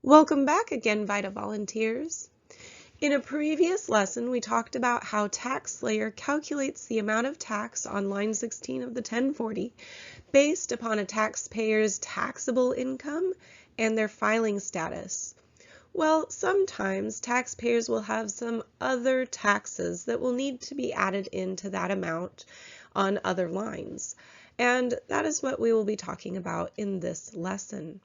Welcome back again, VITA volunteers. In a previous lesson, we talked about how TaxSlayer calculates the amount of tax on line 16 of the 1040 based upon a taxpayer's taxable income and their filing status. Well, sometimes taxpayers will have some other taxes that will need to be added into that amount on other lines, and that is what we will be talking about in this lesson.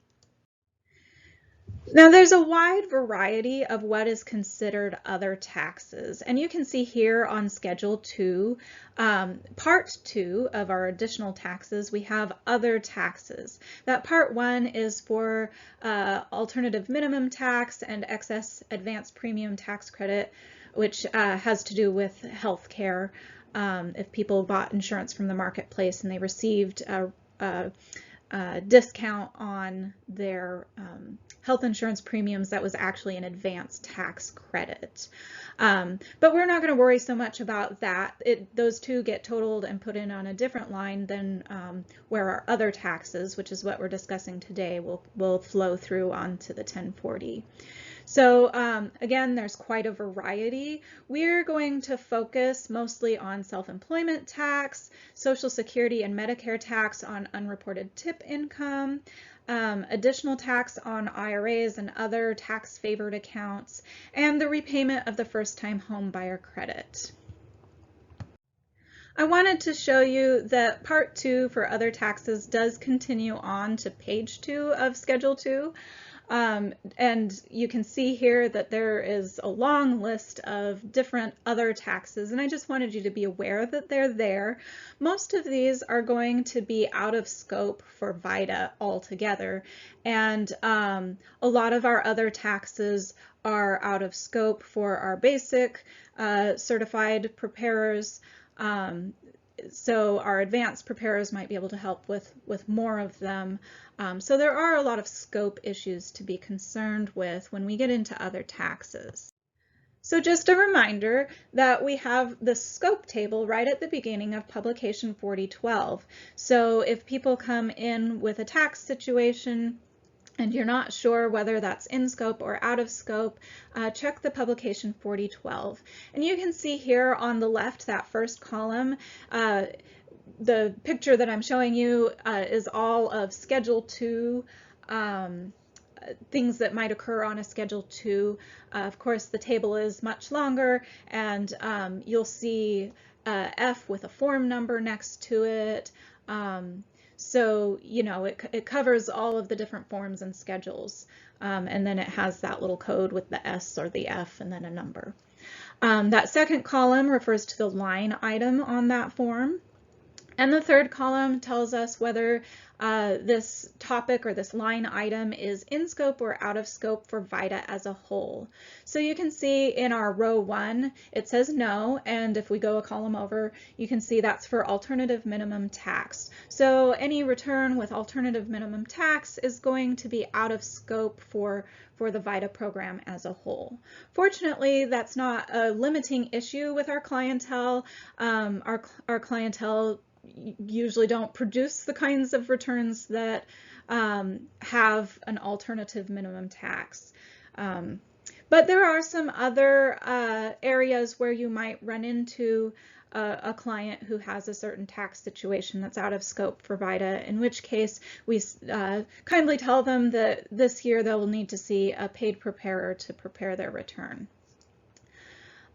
Now there's a wide variety of what is considered other taxes, and you can see here on Schedule 2, Part 2 of our additional taxes, we have other taxes. That Part 1 is for alternative minimum tax and excess advanced premium tax credit, which has to do with health care. If people bought insurance from the marketplace and they received a discount on their health insurance premiums, that was actually an advanced tax credit. But we're not going to worry so much about that. Those two get totaled and put in on a different line than where our other taxes, which is what we're discussing today, will flow through onto the 1040. So again, there's quite a variety. We're going to focus mostly on self-employment tax, Social Security and Medicare tax on unreported tip income, additional tax on IRAs and other tax-favored accounts, and the repayment of the first-time home buyer credit. I wanted to show you that Part 2 for other taxes does continue on to page 2 of Schedule 2. And you can see here that there is a long list of different other taxes, and I just wanted you to be aware that they're there. Most of these are going to be out of scope for VITA altogether, and a lot of our other taxes are out of scope for our basic certified preparers. So our advanced preparers might be able to help with more of them. So there are a lot of scope issues to be concerned with when we get into other taxes. So just a reminder that we have the scope table right at the beginning of publication 4012. So if people come in with a tax situation and you're not sure whether that's in scope or out of scope, check the publication 4012. And you can see here on the left, that first column, the picture that I'm showing you is all of Schedule 2 things that might occur on a Schedule 2. Of course, the table is much longer, and you'll see F with a form number next to it. So, you know, it covers all of the different forms and schedules. And then it has that little code with the S or the F and then a number. That second column refers to the line item on that form. And the third column tells us whether this topic or this line item is in scope or out of scope for VITA as a whole. So you can see in our row 1, it says no, and if we go a column over, you can see that's for alternative minimum tax. So any return with alternative minimum tax is going to be out of scope for the VITA program as a whole. Fortunately, that's not a limiting issue with our clientele. Our clientele usually don't produce the kinds of returns that have an alternative minimum tax. But there are some other areas where you might run into a client who has a certain tax situation that's out of scope for VITA, in which case we kindly tell them that this year they'll need to see a paid preparer to prepare their return.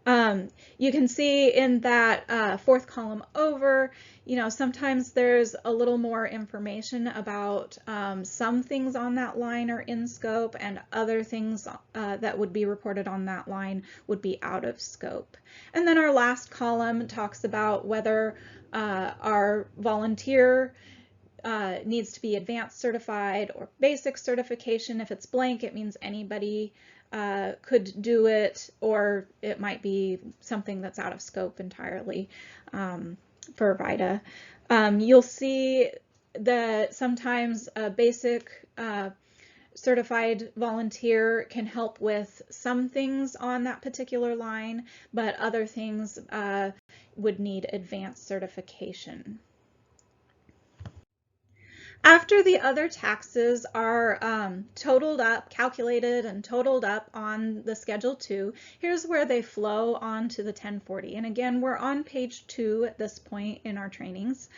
You can see in that fourth column over, you know, sometimes there's a little more information about some things on that line are in scope and other things that would be reported on that line would be out of scope. And then our last column talks about whether our volunteer needs to be advanced certified or basic certification. If it's blank, it means anybody could do it, or it might be something that's out of scope entirely for VITA. You'll see that sometimes a basic certified volunteer can help with some things on that particular line, but other things would need advanced certification. After the other taxes are totaled up, calculated and totaled up on the Schedule 2, here's where they flow onto the 1040. And again, we're on page 2 at this point in our trainings.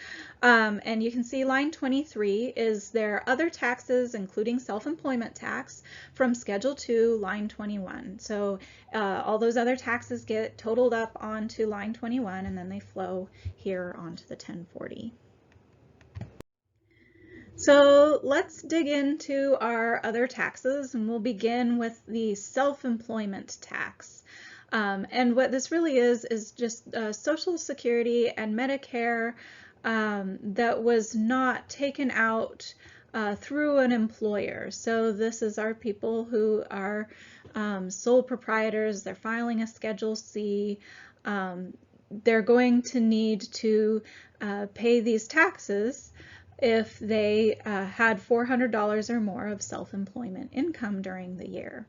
And you can see line 23 is their other taxes, including self-employment tax, from Schedule 2, line 21. So all those other taxes get totaled up onto line 21, and then they flow here onto the 1040. So let's dig into our other taxes, and we'll begin with the self-employment tax. And what this really is just Social Security and Medicare that was not taken out through an employer. So this is our people who are sole proprietors. They're filing a Schedule C. They're going to need to pay these taxes if they had $400 or more of self-employment income during the year.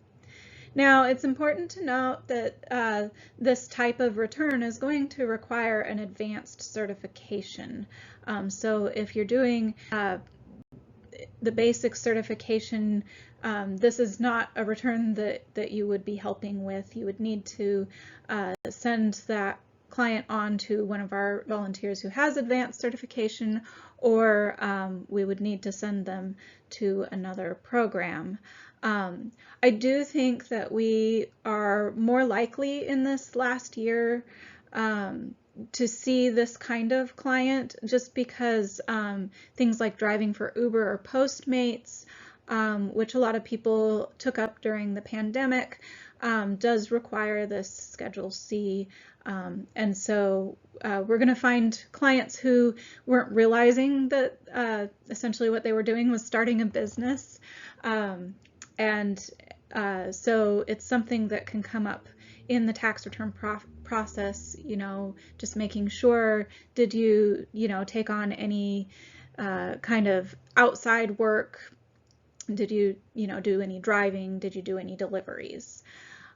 Now, it's important to note that this type of return is going to require an advanced certification. So if you're doing the basic certification, this is not a return that you would be helping with. You would need to send that client on to one of our volunteers who has advanced certification, or we would need to send them to another program. I do think that we are more likely in this last year to see this kind of client, just because things like driving for Uber or Postmates, which a lot of people took up during the pandemic, does require this Schedule C. And so we're going to find clients who weren't realizing that essentially what they were doing was starting a business. So it's something that can come up in the tax return process, just making sure, did you, take on any kind of outside work? Did you, do any driving? Did you do any deliveries?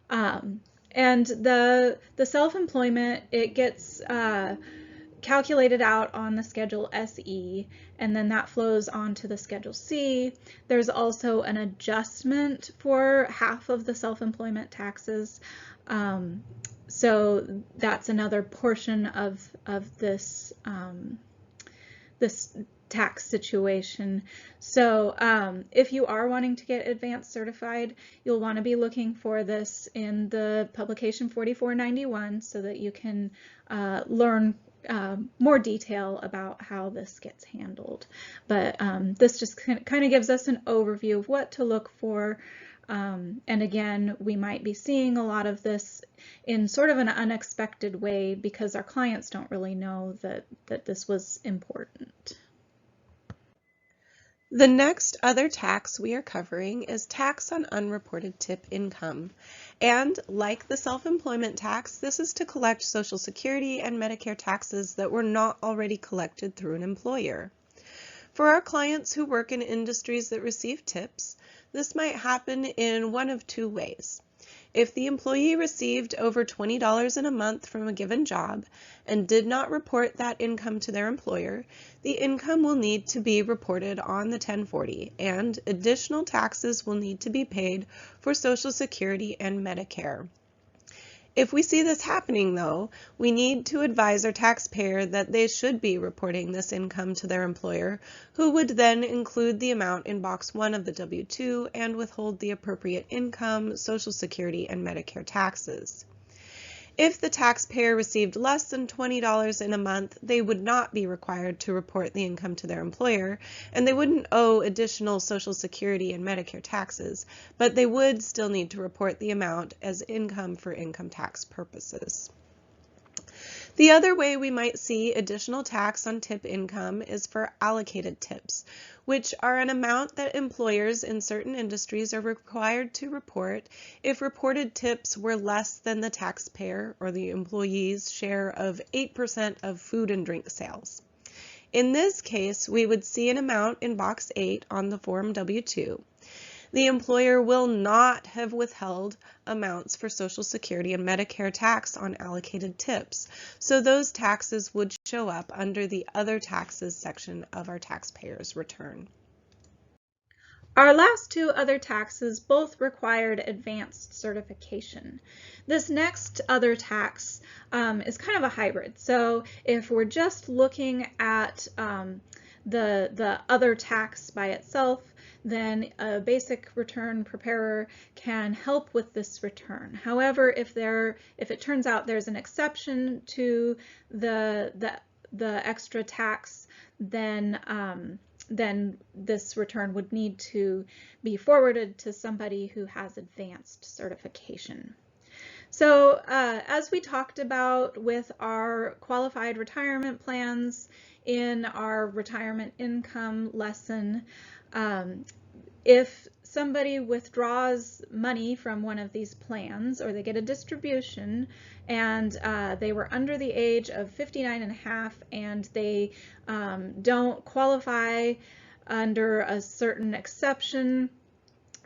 And the self-employment, it gets calculated out on the Schedule SE, and then that flows onto the Schedule C. There's also an adjustment for half of the self-employment taxes. So that's another portion of this this tax situation. So if you are wanting to get advanced certified, you'll want to be looking for this in the publication 4491 so that you can learn more detail about how this gets handled. But this just kind of gives us an overview of what to look for. And again, we might be seeing a lot of this in sort of an unexpected way because our clients don't really know that this was important. The next other tax we are covering is tax on unreported tip income. And like the self-employment tax, this is to collect Social Security and Medicare taxes that were not already collected through an employer. For our clients who work in industries that receive tips, this might happen in one of two ways. If the employee received over $20 in a month from a given job and did not report that income to their employer, the income will need to be reported on the 1040, and additional taxes will need to be paid for Social Security and Medicare. If we see this happening, though, we need to advise our taxpayer that they should be reporting this income to their employer, who would then include the amount in box 1 of the W-2 and withhold the appropriate income, Social Security, and Medicare taxes. If the taxpayer received less than $20 in a month, they would not be required to report the income to their employer, and they wouldn't owe additional Social Security and Medicare taxes, but they would still need to report the amount as income for income tax purposes. The other way we might see additional tax on tip income is for allocated tips, which are an amount that employers in certain industries are required to report if reported tips were less than the taxpayer or the employee's share of 8% of food and drink sales. In this case, we would see an amount in box 8 on the Form W-2. The employer will not have withheld amounts for Social Security and Medicare tax on allocated tips, so those taxes would show up under the Other Taxes section of our taxpayer's return. Our last two other taxes both required advanced certification. This next other tax is kind of a hybrid. So if we're just looking at the other tax by itself, then a basic return preparer can help with this return. However, if it turns out there's an exception to the extra tax, then this return would need to be forwarded to somebody who has advanced certification. So as we talked about with our qualified retirement plans in our retirement income lesson, if somebody withdraws money from one of these plans, or they get a distribution and they were under the age of 59 and a half and they don't qualify under a certain exception,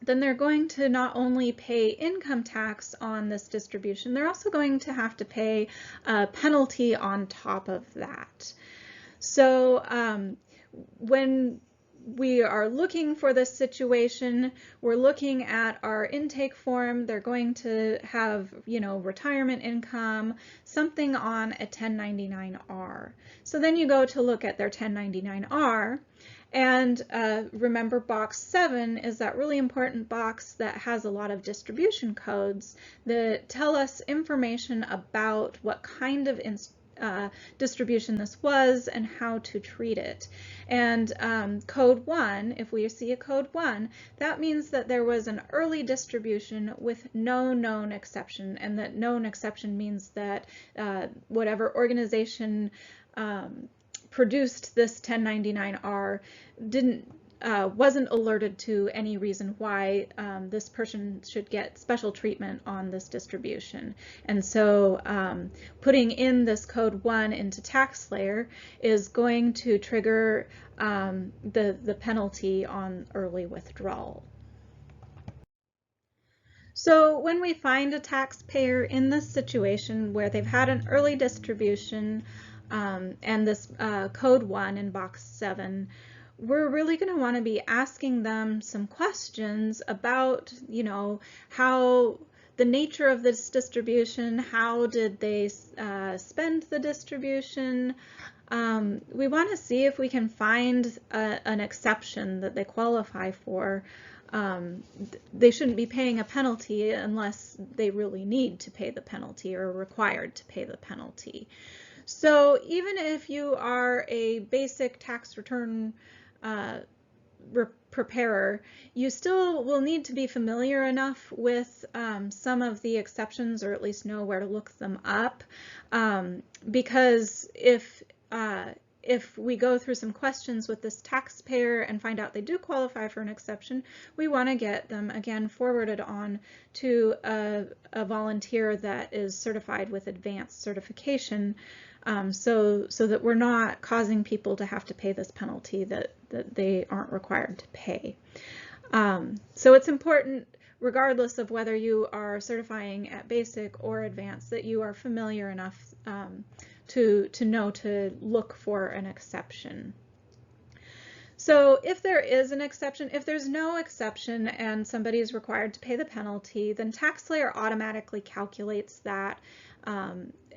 then they're going to not only pay income tax on this distribution, they're also going to have to pay a penalty on top of that. So when we are looking for this situation, we're looking at our intake form. They're going to have, retirement income, something on a 1099-R. So then you go to look at their 1099-R, and remember, box 7 is that really important box that has a lot of distribution codes that tell us information about what kind of distribution this was and how to treat it. And code 1, if we see a code 1, that means that there was an early distribution with no known exception, and that known exception means that whatever organization produced this 1099-R wasn't alerted to any reason why this person should get special treatment on this distribution. And so putting in this code 1 into TaxSlayer is going to trigger the penalty on early withdrawal. So when we find a taxpayer in this situation where they've had an early distribution and this code 1 in box 7, we're really going to want to be asking them some questions about, how the nature of this distribution, how did they spend the distribution. We want to see if we can find an exception that they qualify for. They shouldn't be paying a penalty unless they really need to pay the penalty or are required to pay the penalty. So even if you are a basic tax return preparer, you still will need to be familiar enough with some of the exceptions, or at least know where to look them up, because if we go through some questions with this taxpayer and find out they do qualify for an exception, we want to get them again forwarded on to a volunteer that is certified with advanced certification, so that we're not causing people to have to pay this penalty that they aren't required to pay. So it's important, regardless of whether you are certifying at basic or advanced, that you are familiar enough to know to look for an exception. So if there is an exception, if there's no exception and somebody is required to pay the penalty, then TaxSlayer automatically calculates that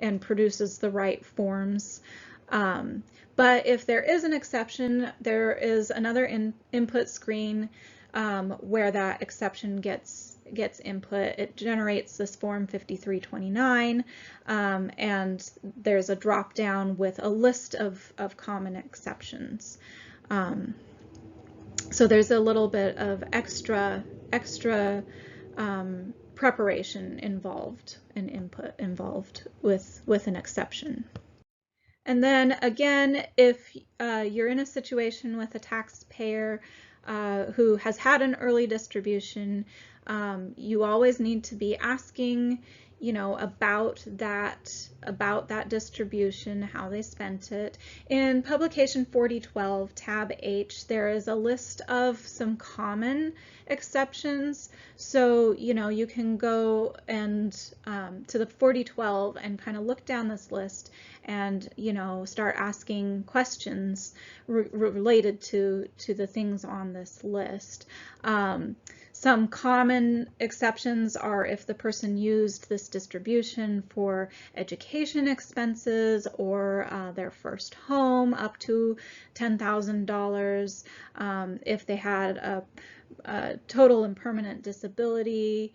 and produces the right forms. But if there is an exception, there is another input screen where that exception gets input. It generates this form 5329, and there's a drop down with a list of common exceptions. So there's a little bit of extra preparation involved and input involved with an exception. And then again, if you're in a situation with a taxpayer who has had an early distribution, you always need to be asking about that distribution, how they spent it. In Publication 4012, Tab H, there is a list of some common exceptions. So, you can go and to the 4012 and kind of look down this list and, start asking questions related to the things on this list. Some common exceptions are if the person used this distribution for education expenses or their first home up to $10,000, if they had a total and permanent disability,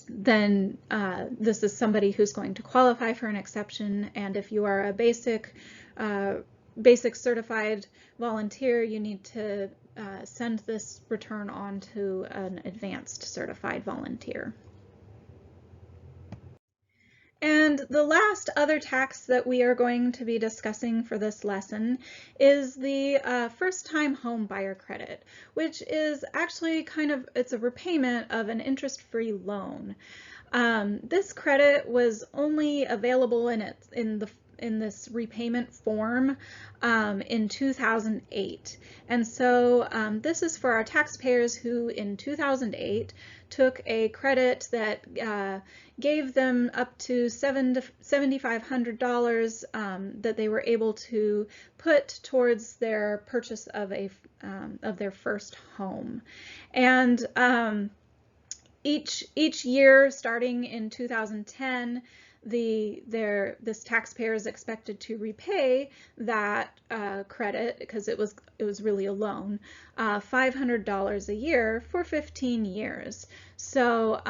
then this is somebody who's going to qualify for an exception. And if you are a basic certified volunteer, you need to send this return on to an advanced certified volunteer. And the last other tax that we are going to be discussing for this lesson is the first-time home buyer credit, which is actually it's a repayment of an interest-free loan. This credit was only available in this repayment form in 2008. And so this is for our taxpayers who in 2008 took a credit that gave them up to $7,500 that they were able to put towards their purchase of their first home. And each year, starting in 2010, this taxpayer is expected to repay that credit, because it was really a loan, $500 a year for 15 years. So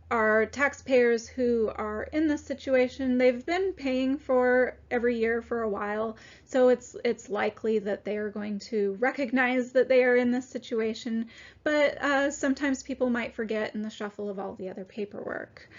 our taxpayers who are in this situation, they've been paying for every year for a while, so it's likely that they are going to recognize that they are in this situation, but sometimes people might forget in the shuffle of all the other paperwork.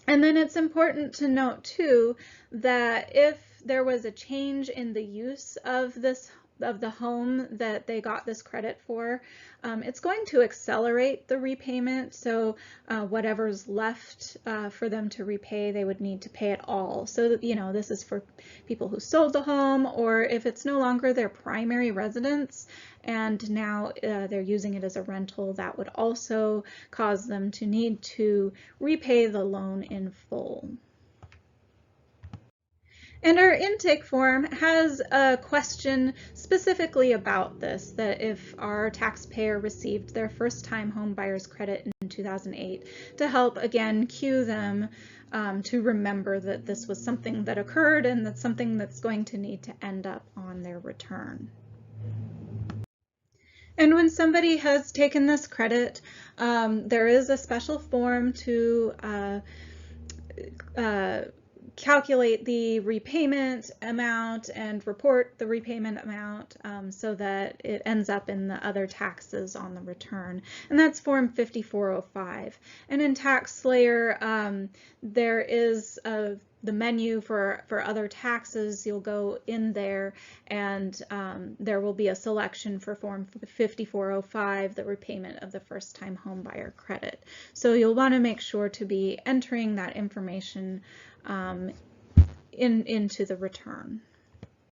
And then it's important to note too that if there was a change in the use of the home that they got this credit for, it's going to accelerate the repayment. So whatever's left for them to repay, they would need to pay it all. So this is for people who sold the home, or if it's no longer their primary residence and now they're using it as a rental, that would also cause them to need to repay the loan in full. And our intake form has a question specifically about this, that if our taxpayer received their first-time home buyer's credit in 2008, to help, again, cue them to remember that this was something that occurred and that's something that's going to need to end up on their return. And when somebody has taken this credit, there is a special form to calculate the repayment amount and report the repayment amount so that it ends up in the other taxes on the return. And that's Form 5405. And in TaxSlayer, there is the menu for other taxes. You'll go in there and there will be a selection for Form 5405, the repayment of the first-time home buyer credit. So you'll want to make sure to be entering that information into the return.